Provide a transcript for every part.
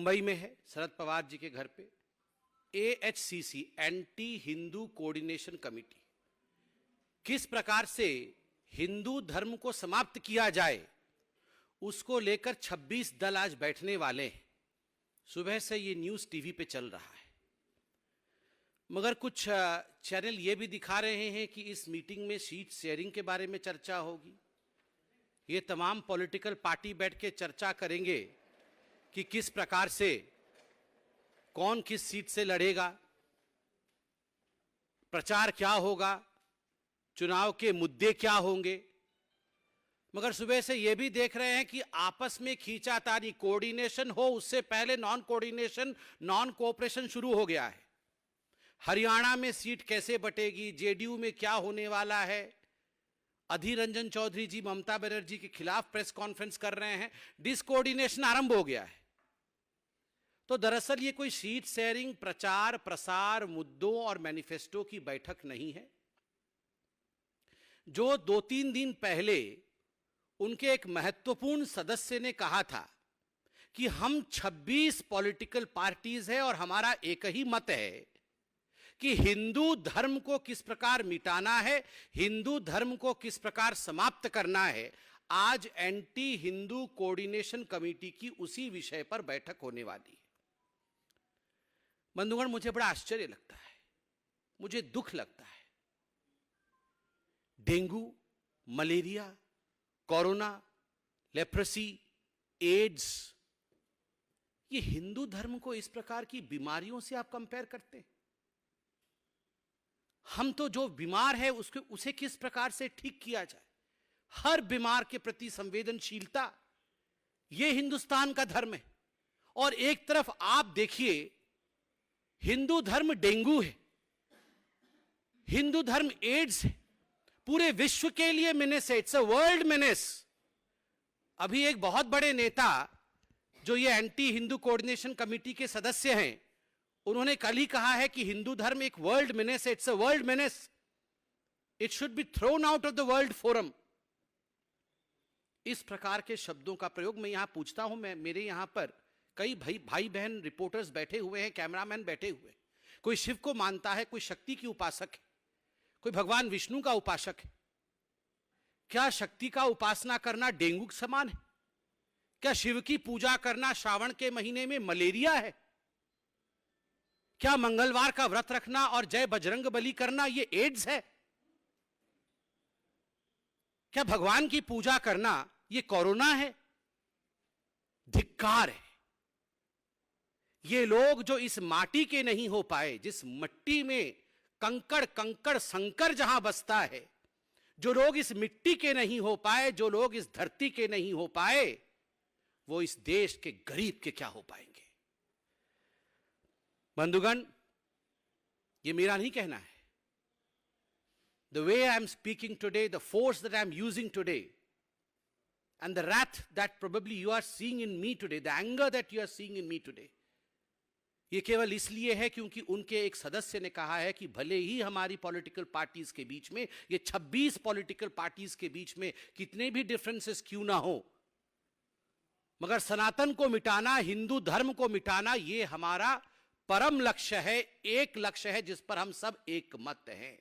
मुंबई में है, शरद पवार जी के घर पे। AHCC, anti Hindu coordination committee, किस प्रकार से हिंदू धर्म को समाप्त किया जाए उसको लेकर 26 दल आज बैठने वाले हैं। सुबह से ये न्यूज़ टीवी पे चल रहा है, मगर कुछ चैनल ये भी दिखा रहे हैं कि इस मीटिंग में सीट शेयरिंग के बारे में चर्चा होगी। ये तमाम पॉलिटिकल पार्टी बैठ के चर्चा करेंगे कि किस प्रकार से कौन किस सीट से लड़ेगा, प्रचार क्या होगा, चुनाव के मुद्दे क्या होंगे। मगर सुबह से यह भी देख रहे हैं कि आपस में खींचातानी, कोऑर्डिनेशन हो उससे पहले नॉन कोऑर्डिनेशन, नॉन कोऑपरेशन शुरू हो गया है। हरियाणा में सीट कैसे बटेगी, जेडीयू में क्या होने वाला है। अधीर रंजन चौधरी जी ममता बनर्जी के खिलाफ प्रेस कॉन्फ्रेंस कर रहे हैं, डिसकोऑर्डिनेशन आरंभ हो गया है। तो दरअसल ये कोई सीट शेयरिंग, प्रचार प्रसार, मुद्दों और मैनिफेस्टो की बैठक नहीं है। जो 2-3 दिन पहले उनके एक महत्वपूर्ण सदस्य ने कहा था कि हम 26 पॉलिटिकल पार्टीज है और हमारा एक ही मत है कि हिंदू धर्म को किस प्रकार मिटाना है, हिंदू धर्म को किस प्रकार समाप्त करना है। आज एंटी हिंदू कोऑर्डिनेशन कमेटी की उसी विषय पर बैठक होने वाली है। बंधुगण, मुझे बड़ा आश्चर्य लगता है, मुझे दुख लगता है। Dengue, malaria, corona, leprosy, AIDS, ये हिंदू धर्म को इस प्रकार की बीमारियों से आप कंपेयर करते हैं। हम तो जो बीमार है उसे किस प्रकार से ठीक किया जाए, हर बीमार के प्रति संवेदनशीलता, यह हिंदुस्तान का धर्म है। और एक तरफ आप देखिए, हिंदू धर्म डेंगू है, हिंदू धर्म एड्स है, पूरे विश्व के लिए मेनेस है, इट्स अ वर्ल्ड मेनेस। अभी एक बहुत बड़े नेता जो ये एंटी हिंदू कोऑर्डिनेशन कमेटी के सदस्य हैं, उन्होंने कल ही कहा है कि हिंदू धर्म एक वर्ल्ड मेनेस है, it's a world menace, it should be thrown out of the world forum. इस प्रकार के शब्दों का प्रयोग मैं यहां पूछता हूं। मेरे यहां पर कई भाई बहन रिपोर्टर्स बैठे हुए हैं, कैमरामैन बैठे हुए, कोई शिव को मानता है, कोई शक्ति की उपासक है, कोई भगवान विष्णु का उपासक है। क्या शक्ति का उपासना करना डेंगू के समान है? क्या शिव की पूजा करना श्रावण के महीने में मलेरिया है? क्या मंगलवार का व्रत रखना और जय बजरंग बली करना ये एड्स है? क्या भगवान की पूजा करना ये कोरोना है? धिक्कार है। ये लोग जो इस माटी के नहीं हो पाए, जिस मिट्टी में कंकड़ संकर जहां बसता है, जो लोग इस मिट्टी के नहीं हो पाए, जो लोग इस धरती के नहीं हो पाए, वो इस देश के गरीब के क्या हो पाएंगे। बंधुगण, ये मेरा नहीं कहना है। The way I am speaking today, the force that I am using today, and the wrath that probably you are seeing in me today, the anger that you are seeing in me today, ये केवल इसलिए है क्योंकि उनके एक सदस्य ने कहा है कि भले ही हमारी पॉलिटिकल पार्टीज के बीच में, ये 26 पॉलिटिकल पार्टीज के बीच में कितने भी डिफरेंसेस क्यों ना हो, मगर सनातन को मिटाना, हिंदू धर्म को मिटाना, ये हमारा परम लक्ष्य है, एक लक्ष्य है जिस पर हम सब एक मत हैं।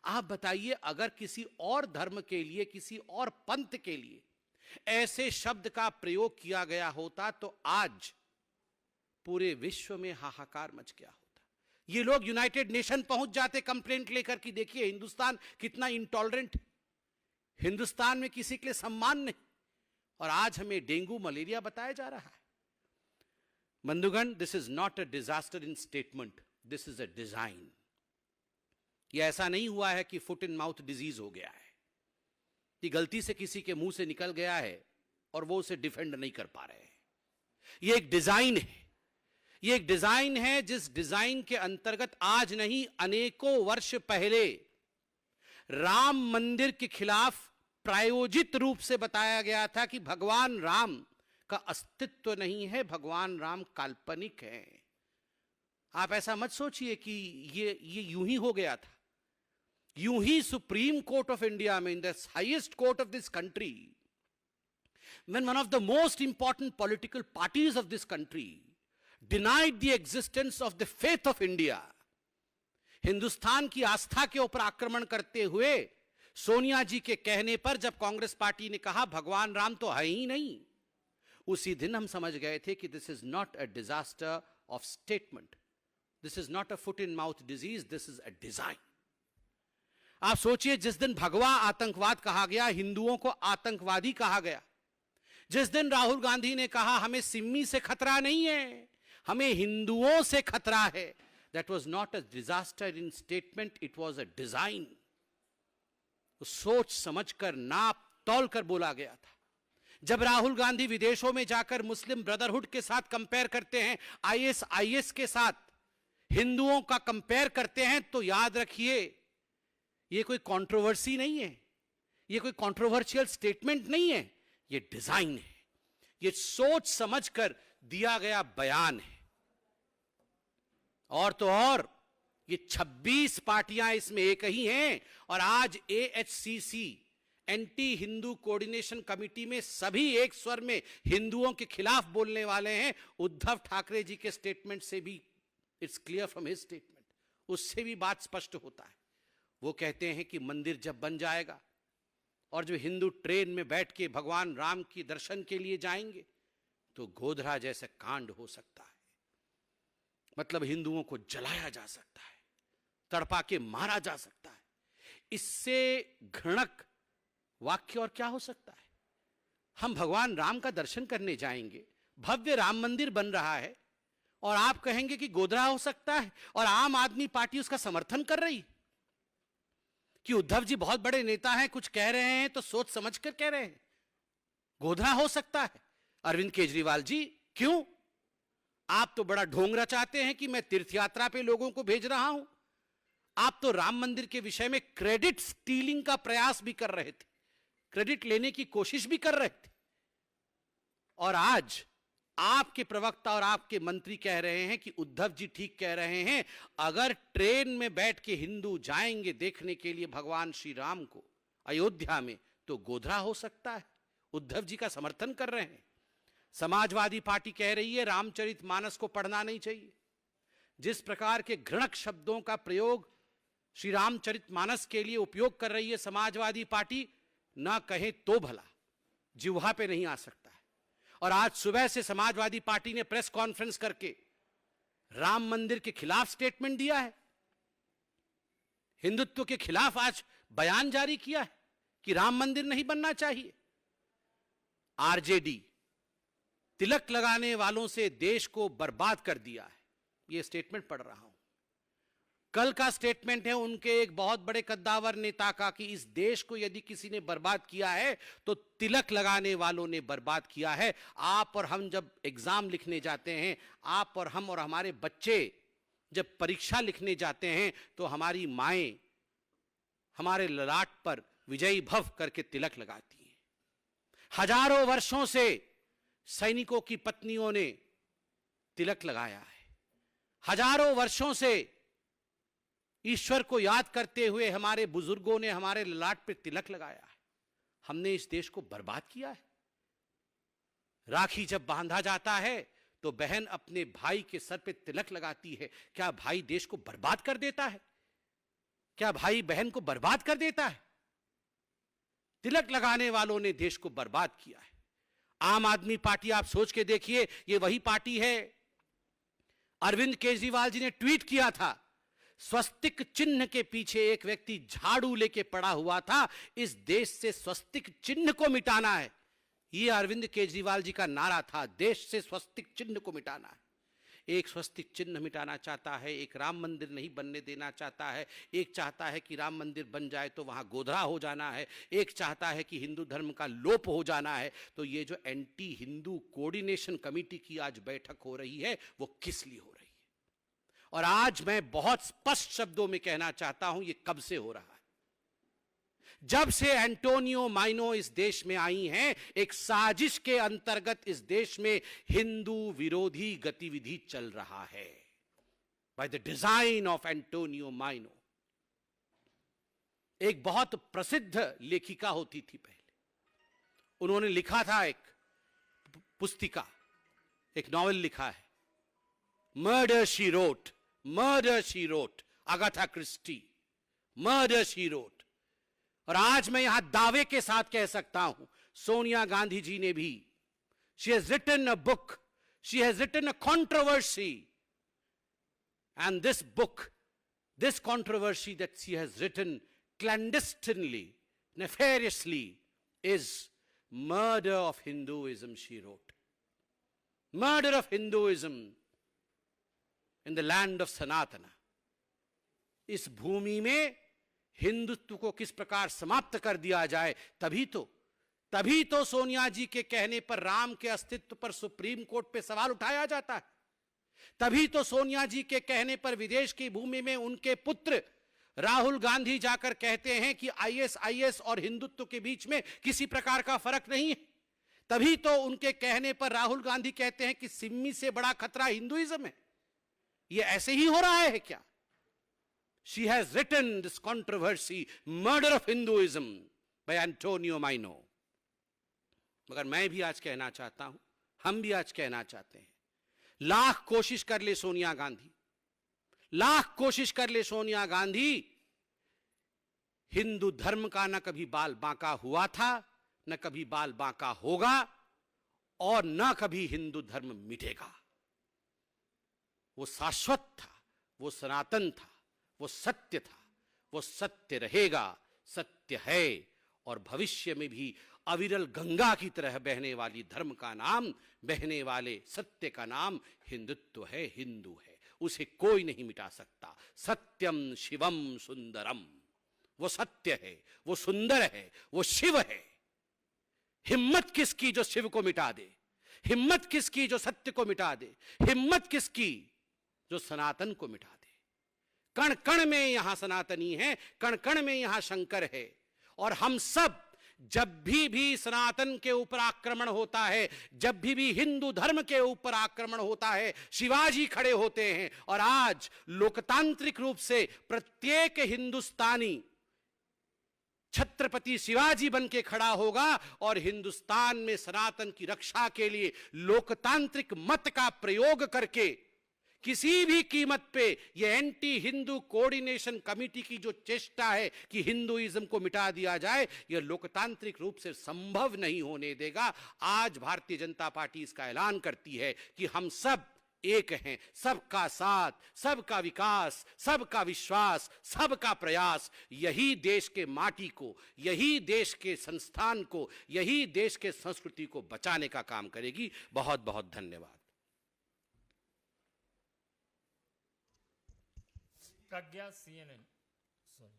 आप बताइए, अगर किसी और धर्म के लिए, किसी और पंथ के लिए ऐसे शब्द का प्रयोग किया गया होता तो आज पूरे विश्व में हाहाकार मच गया होता। ये लोग यूनाइटेड नेशन पहुंच जाते कंप्लेंट लेकर कि देखिए हिंदुस्तान कितना इंटॉलरेंट, हिंदुस्तान में किसी के लिए सम्मान नहीं, और आज हमें डेंगू मलेरिया बताया जा रहा है। बंधुगण, this is not a disaster in statement, this is a design. यह ऐसा नहीं हुआ है कि फुट एंड माउथ डिजीज हो गया है, कि गलती से किसी के मुंह से निकल गया है और वो उसे डिफेंड नहीं कर पा रहे हैं। यह एक डिजाइन है, यह एक डिजाइन है जिस डिजाइन के अंतर्गत आज नहीं, अनेकों वर्ष पहले राम मंदिर के खिलाफ प्रायोजित रूप से बताया गया था कि भगवान राम का अस्तित्व नहीं है, भगवान राम काल्पनिक है। आप ऐसा मत सोचिए कि ये यूं ही हो गया था। यूं ही सुप्रीम कोर्ट ऑफ इंडिया में, in the highest court of this country, when one of the most important political parties of this country denied the existence of the faith of India. Hindustan की आस्था के ऊपर आक्रमण करते हुए सोनिया जी के कहने पर जब कांग्रेस पार्टी ने कहा भगवान राम तो है ही नहीं, उसी दिन हम समझ गए थे कि this is not a disaster of statement, this is not a foot in mouth disease, this is a design. आप सोचिए, जिस दिन भगवा आतंकवाद कहा गया, हिंदुओं को आतंकवादी कहा गया, जिस दिन राहुल गांधी ने कहा हमें सिम्मी से खतरा नहीं है, हमें हिंदुओं से खतरा है, that was not a disaster in statement, it was a design. सोच समझकर नाप तौल कर बोला गया था. जब राहुल गांधी विदेशों में जाकर मुस्लिम ब्रदरहुड के साथ कंपेयर करते हैं, आईएसआईएस के साथ हिंदुओं का कंपेयर करते हैं, तो याद रखिए ये कोई कंट्रोवर्सी नहीं है, ये कोई कंट्रोवर्शियल स्टेटमेंट नहीं है, ये डिजाइन है, ये सोच समझकर दिया गया बयान है. और तो और ये 26 पार्टियां इसमें एक ही हैं, और आज एएचसीसी एंटी हिंदू कोऑर्डिनेशन कमेटी में सभी एक स्वर में हिंदुओं के खिलाफ बोलने वाले हैं. उद्धव ठाकरे जी के स्टेटमेंट से भी it's clear from his statement, उससे भी बात स्पष्ट होता है. वो कहते हैं कि मंदिर जब बन जाएगा और जो हिंदू ट्रेन में बैठ के भगवान राम की दर्शन के लिए जाएंगे तो गोधरा जैसा कांड हो सकता है. मतलब हिंदुओं को जलाया जा सकता है, तड़पा के मारा जा सकता है. इससे घृणक वाक्य और क्या हो सकता है? हम भगवान राम का दर्शन करने जाएंगे, भव्य राम मंदिर बन रहा है, और आप कहेंगे कि गोधरा हो सकता है, और आम आदमी पार्टी उसका समर्थन कर रही कि उद्धव जी बहुत बड़े नेता हैं, कुछ कह रहे हैं तो सोच समझकर कह रहे हैं, गोधरा हो सकता है. अरविंद केजरीवाल जी, क्यों? आप तो बड़ा ढोंग रचाते हैं कि मैं तीर्थ यात्रा पे लोगों को भेज रहा हूं. आप तो राम मंदिर के विषय में क्रेडिट स्टीलिंग का प्रयास भी कर रहे थे, क्रेडिट लेने की कोशिश भी कर रहे थे. और आज आपके प्रवक्ता और आपके मंत्री कह रहे हैं कि उद्धव जी ठीक कह रहे हैं, अगर ट्रेन में बैठ के हिंदू जाएंगे देखने के लिए भगवान श्री राम को अयोध्या में तो गोधरा हो सकता है. उद्धव जी का समर्थन कर रहे हैं. समाजवादी पार्टी कह रही है रामचरितमानस को पढ़ना नहीं चाहिए. जिस प्रकार के घृणक शब्दों का प्रयोग श्री रामचरितमानस के लिए उपयोग कर रही है समाजवादी पार्टी, ना कहे तो भला, जिह्वा पे नहीं आ सकता है. और आज सुबह से समाजवादी पार्टी ने प्रेस कॉन्फ्रेंस करके राम मंदिर के खिलाफ स्टेटमेंट दिया है, हिंदुत्व के खिलाफ आज बयान जारी किया है कि राम मंदिर नहीं बनना चाहिए. आरजेडी तिलक लगाने वालों से देश को बर्बाद कर दिया है, यह स्टेटमेंट पढ़ रहा हूं. कल का स्टेटमेंट है उनके एक बहुत बड़े कद्दावर नेता का कि इस देश को यदि किसी ने बर्बाद किया है तो तिलक लगाने वालों ने बर्बाद किया है. आप और हम जब एग्जाम लिखने जाते हैं, आप और हम और हमारे बच्चे जब परीक्षा लिखने जाते हैं, तो हमारी माएं हमारे ललाट पर विजयी भव करके तिलक लगाती हैं. हजारों वर्षों से सैनिकों की पत्नियों ने तिलक लगाया है. हजारों वर्षों से ईश्वर को याद करते हुए हमारे बुजुर्गों ने हमारे ललाट पर तिलक लगाया है. हमने इस देश को बर्बाद किया है. राखी जब बांधा जाता है तो बहन अपने भाई के सर पे तिलक लगाती है. क्या भाई देश को बर्बाद कर देता है? क्या भाई बहन को बर्बाद कर देता है? तिलक लगाने वालों ने देश को बर्बाद किया है. आम आदमी पार्टी, आप सोच के देखिए, ये वही पार्टी है. अरविंद केजरीवाल जी ने ट्वीट किया था, स्वस्तिक चिन्ह के पीछे एक व्यक्ति झाड़ू लेके पड़ा हुआ था, इस देश से स्वस्तिक चिन्ह को मिटाना है. यह अरविंद केजरीवाल जी का नारा था, देश से स्वस्तिक चिन्ह को मिटाना है. एक स्वस्तिक चिन्ह मिटाना चाहता है, एक राम मंदिर नहीं बनने देना चाहता है, एक चाहता है कि राम मंदिर बन जाए तो वहां गोधरा हो जाना है, एक चाहता है कि हिंदू धर्म का लोप हो जाना है. तो ये जो एंटी हिंदू कोऑर्डिनेशन कमेटी की आज बैठक हो रही है, वो किस लिए हो रही है? और आज मैं बहुत स्पष्ट शब्दों में कहना चाहता हूं, ये कब से हो रहा है. जब से एंटोनियो माइनो इस देश में आई हैं, एक साजिश के अंतर्गत इस देश में हिंदू विरोधी गतिविधि चल रहा है. By the design of Antonio Maino. एक बहुत प्रसिद्ध लेखिका होती थी पहले, उन्होंने लिखा था एक पुस्तिका, एक नॉवेल लिखा है, Murder she wrote, murder she wrote, Agatha Christie, murder she wrote. और आज मैं यहां दावे के साथ कह सकता हूं, सोनिया गांधी जी ने भी, she has written a book, she has written a controversy, and this book, this controversy that she has written clandestinely, nefariously, is Murder of Hinduism, she wrote. Murder of Hinduism in the land of Sanatana. इस भूमि में हिंदुत्व को किस प्रकार समाप्त कर दिया जाए, तभी तो सोनिया जी के कहने पर राम के अस्तित्व पर सुप्रीम कोर्ट पे सवाल उठाया जाता है। तभी तो सोनिया जी के कहने पर विदेश की भूमि में उनके पुत्र राहुल गांधी जाकर कहते हैं कि आईएसआईएस और हिंदुत्व के बीच में किसी प्रकार का फर्क नहीं है। तभी तो उनके कहने पर राहुल गांधी कहते हैं कि सिम्मी से बड़ा खतरा हिंदुइज्म है। ये ऐसे ही हो रहा है क्या? She has written this controversy, Murder of Hinduism by Antonio Maino. मगर मैं भी आज कहना चाहता हूं, हम भी आज कहना चाहते हैं, लाख कोशिश कर ले सोनिया गांधी, लाख कोशिश कर ले सोनिया गांधी, हिंदू धर्म का न कभी बाल बांका हुआ था, न कभी बाल बांका होगा, और न कभी हिंदू धर्म मिटेगा। वो शाश्वत था, वो सनातन था, वो सत्य था, वो सत्य रहेगा, सत्य है, और भविष्य में भी अविरल गंगा की तरह बहने वाली धर्म का नाम, बहने वाले सत्य का नाम हिंदुत्व है, हिंदू है। उसे कोई नहीं मिटा सकता। सत्यम शिवम सुंदरम, वो सत्य है, वो सुंदर है, वो शिव है। हिम्मत किसकी जो शिव को मिटा दे, हिम्मत किसकी जो सत्य को मिटा दे, हिम्मत किसकी जो सनातन को मिटा दे। कण कण में यहां सनातनी है, कण कण में यहां शंकर है। और हम सब जब भी सनातन के ऊपर आक्रमण होता है, जब भी हिंदू धर्म के ऊपर आक्रमण होता है, शिवाजी खड़े होते हैं। और आज लोकतांत्रिक रूप से प्रत्येक हिंदुस्तानी छत्रपति शिवाजी बन के खड़ा होगा और हिंदुस्तान में सनातन की रक्षा के लिए लोकतांत्रिक मत का प्रयोग करके किसी भी कीमत पे ये एंटी हिंदू कोऑर्डिनेशन कमेटी की जो चेष्टा है कि हिंदुइज्म को मिटा दिया जाए, ये लोकतांत्रिक रूप से संभव नहीं होने देगा। आज भारतीय जनता पार्टी इसका ऐलान करती है कि हम सब एक हैं, सबका साथ, सबका विकास, सबका विश्वास, सबका प्रयास, यही देश के माटी को, यही देश के संस्थान को, यही देश के संस्कृति को बचाने का काम करेगी। बहुत बहुत धन्यवाद। Pragya, CNN. Sorry.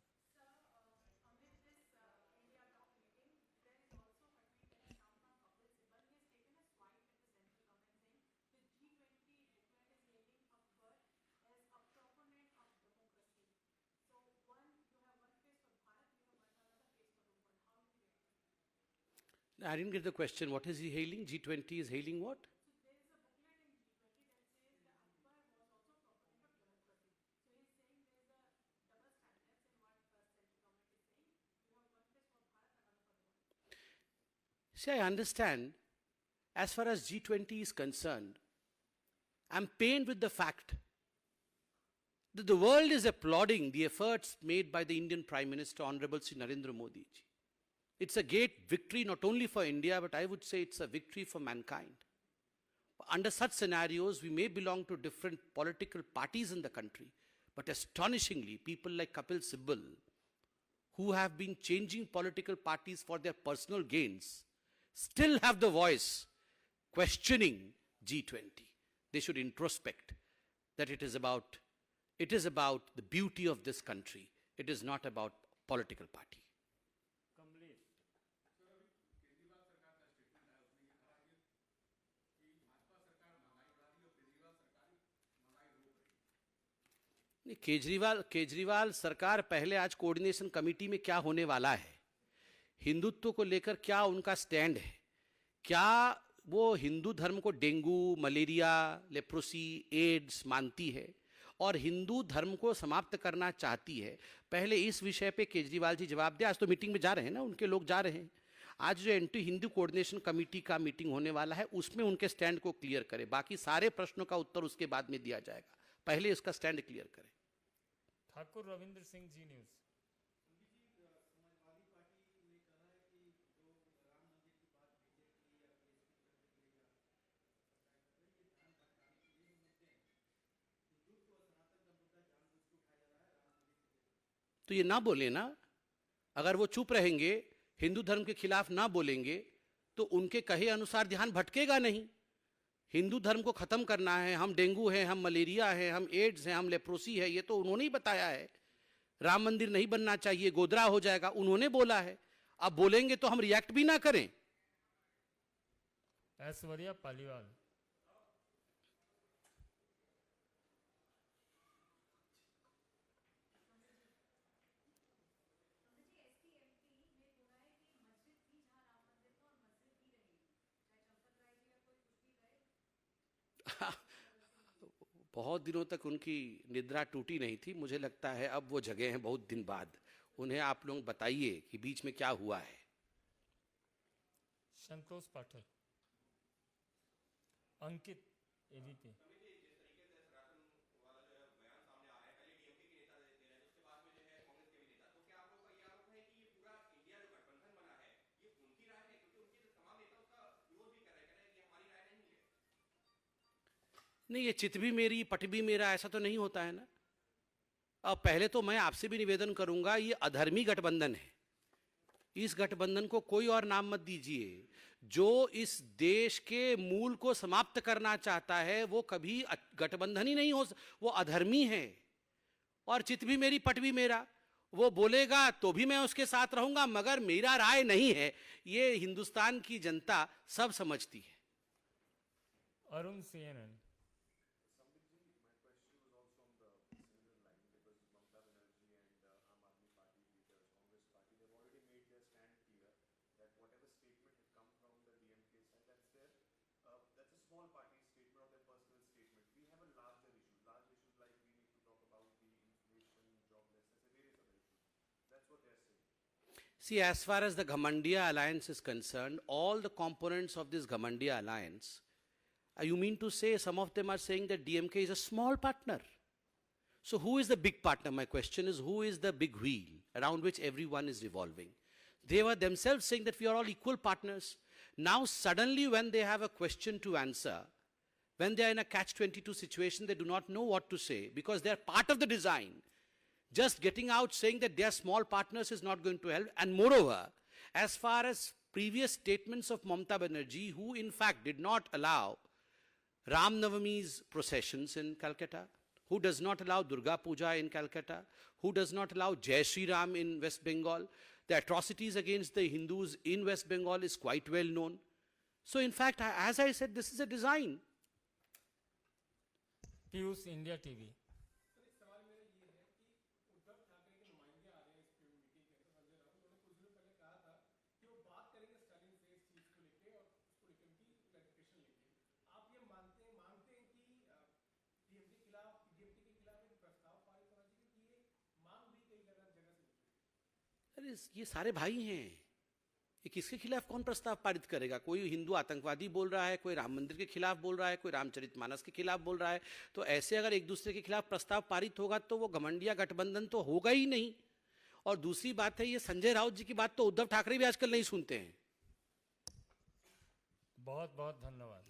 I didn't get the question. What is he hailing? G20 is hailing what? See, I understand, as far as G20 is concerned, I'm pained with the fact that the world is applauding the efforts made by the Indian Prime Minister, Honorable Sri Narendra Modi ji. It's a great victory not only for India, but I would say it's a victory for mankind. Under such scenarios, we may belong to different political parties in the country, but astonishingly, people like Kapil Sibal, who have been changing political parties for their personal gains, still have the voice questioning G20. They should introspect that it is about the beauty of this country. It is not about political party. Kejriwal सरकार पहले आज coordination committee में क्या होने वाला है, हिंदुत्व को लेकर क्या उनका स्टैंड है, क्या वो हिंदू धर्म को डेंगू, मलेरिया, लेप्रोसी, एड्स मानती है और हिंदू धर्म को समाप्त करना चाहती है, पहले इस विषय पे केजरीवाल जी जवाब दें। आज तो मीटिंग में जा रहे हैं ना, उनके लोग जा रहे हैं। आज जो एंटी हिंदू कोऑर्डिनेशन कमेटी का मीटिंग होने वाला है उसमें उनके स्टैंड को क्लियर करें, बाकी सारे प्रश्नों का उत्तर उसके बाद में दिया जाएगा, पहले इसका स्टैंड क्लियर करें। ठाकुर रविंद्र सिंह जी न्यूज। तो ये ना बोले ना, अगर वो चुप रहेंगे, हिंदू धर्म के खिलाफ ना बोलेंगे, तो उनके कहे अनुसार ध्यान भटकेगा नहीं। हिंदू धर्म को खत्म करना है, हम डेंगू हैं, हम मलेरिया है, हम एड्स हैं, हम लेप्रोसी है, ये तो उन्होंने ही बताया है। राम मंदिर नहीं बनना चाहिए, गोदरा हो जाएगा, उन्होंने बोला है। अब बोलेंगे तो हम रिएक्ट भी ना करें। ऐश्वर्या पालीवाल। बहुत दिनों तक उनकी निद्रा टूटी नहीं थी, मुझे लगता है अब वो जगह हैं बहुत दिन बाद। उन्हें आप लोग बताइए कि बीच में क्या हुआ है। संतोष पाठक। अंकित एबीपी। नहीं, ये चित भी मेरी पट भी मेरा, ऐसा तो नहीं होता है ना। अब पहले तो मैं आपसे भी निवेदन करूंगा, ये अधर्मी गठबंधन है, इस गठबंधन को कोई और नाम मत दीजिए। जो इस देश के मूल को समाप्त करना चाहता है वो कभी गठबंधन ही नहीं हो, वो अधर्मी है। और चित भी मेरी पट भी मेरा, वो बोलेगा तो भी मैं उसके साथ रहूंगा, मगर मेरा राय नहीं है, ये हिंदुस्तान की जनता सब समझती है। Arun CNN। See, as far as the Ghamandiya alliance is concerned, all the components of this Ghamandiya alliance, you mean to say some of them are saying that DMK is a small partner? So who is the big partner? My question is, who is the big wheel around which everyone is revolving? They were themselves saying that we are all equal partners. Now suddenly when they have a question to answer, when they are in a catch-22 situation, they do not know what to say because they are part of the design. Just getting out saying that they are small partners is not going to help. And moreover, as far as previous statements of Mamata Banerjee, who in fact did not allow Ram Navami's processions in Calcutta, who does not allow Durga Puja in Calcutta, who does not allow Jai Shri Ram in West Bengal, the atrocities against the Hindus in West Bengal is quite well known. So in fact, as I said, this is a design. Piyush India TV. अरे ये सारे भाई हैं, ये किसके खिलाफ कौन प्रस्ताव पारित करेगा? कोई हिंदू आतंकवादी बोल रहा है, कोई राम मंदिर के खिलाफ बोल रहा है, कोई रामचरितमानस के खिलाफ बोल रहा है। तो ऐसे अगर एक दूसरे के खिलाफ प्रस्ताव पारित होगा तो वो घमंडिया गठबंधन तो होगा ही नहीं। और दूसरी बात है, ये संजय राउत जी की बात तो उद्धव ठाकरे भी आजकल नहीं सुनते हैं। बहुत बहुत धन्यवाद।